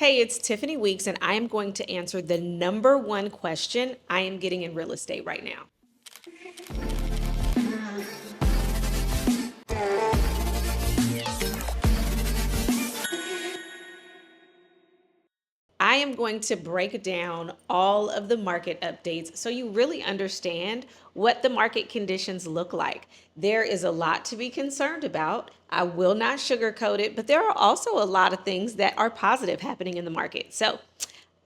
Hey, it's Tiffany Weeks, and I am going to answer the number one question I am getting in real estate right now. I am going to break down all of the market updates so you really understand what the market conditions look like. There is a lot to be concerned about. I will not sugarcoat it, but there are also a lot of things that are positive happening in the market. So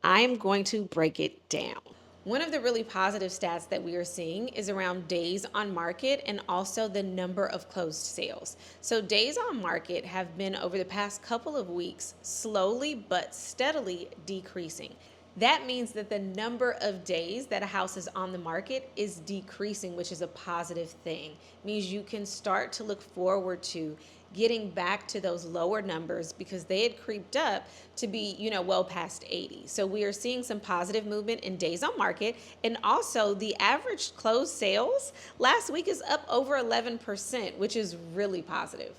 I'm going to break it down. One of the really positive stats that we are seeing is around days on market and also the number of closed sales. So, days on market have been over the past couple of weeks slowly but steadily decreasing. That means that the number of days that a house is on the market is decreasing, which is a positive thing. It means you can start to look forward to getting back to those lower numbers because they had creeped up to be, well past 80. So we are seeing some positive movement in days on market. And also the average closed sales last week is up over 11%, which is really positive.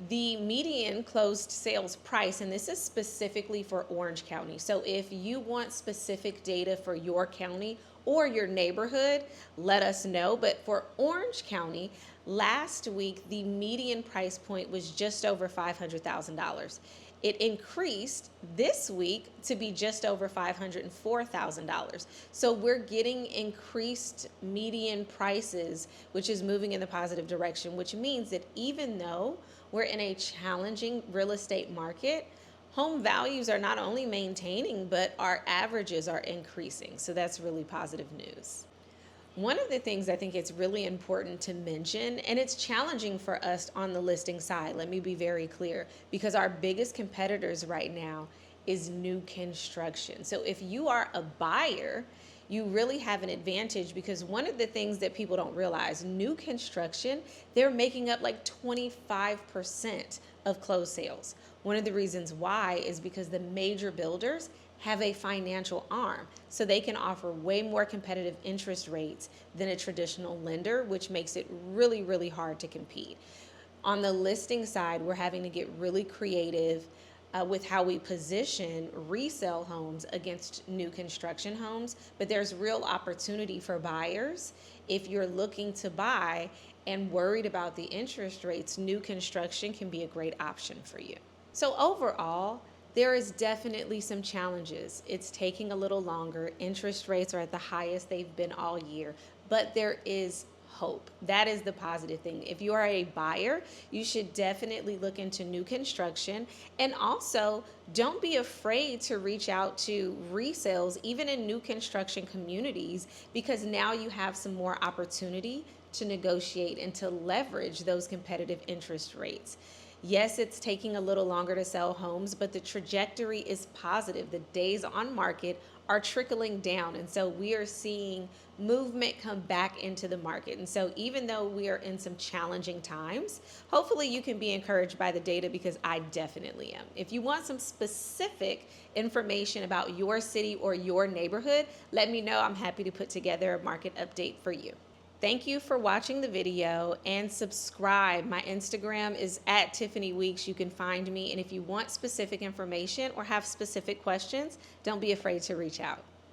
The median closed sales price, and this is specifically for Orange County. So if you want specific data for your county or your neighborhood, let us know. But for Orange County, last week, the median price point was just over $500,000. It increased this week to be just over $504,000. So we're getting increased median prices, which is moving in the positive direction, which means that even though we're in a challenging real estate market, home values are not only maintaining, but our averages are increasing. So that's really positive news. One of the things I think it's really important to mention, and it's challenging for us on the listing side, let me be very clear, because our biggest competitors right now is new construction. So if you are a buyer, you really have an advantage because one of the things that people don't realize, new construction, they're making up like 25% of closed sales. One of the reasons why is because the major builders have a financial arm. So they can offer way more competitive interest rates than a traditional lender, which makes it really, really hard to compete. On the listing side, we're having to get really creative with how we position resale homes against new construction homes. But there's real opportunity for buyers. If you're looking to buy and worried about the interest rates, new construction can be a great option for you. So overall, there is definitely some challenges. It's taking a little longer. Interest rates are at the highest they've been all year, but there is hope. That is the positive thing. If you are a buyer, you should definitely look into new construction, and also don't be afraid to reach out to resales, even in new construction communities, because now you have some more opportunity to negotiate and to leverage those competitive interest rates. Yes, it's taking a little longer to sell homes, but the trajectory is positive. The days on market are trickling down. And so we are seeing movement come back into the market. And so even though we are in some challenging times, hopefully you can be encouraged by the data because I definitely am. If you want some specific information about your city or your neighborhood, let me know. I'm happy to put together a market update for you. Thank you for watching the video and subscribe. My Instagram is at Tiffany Weeks. You can find me. And if you want specific information or have specific questions, don't be afraid to reach out.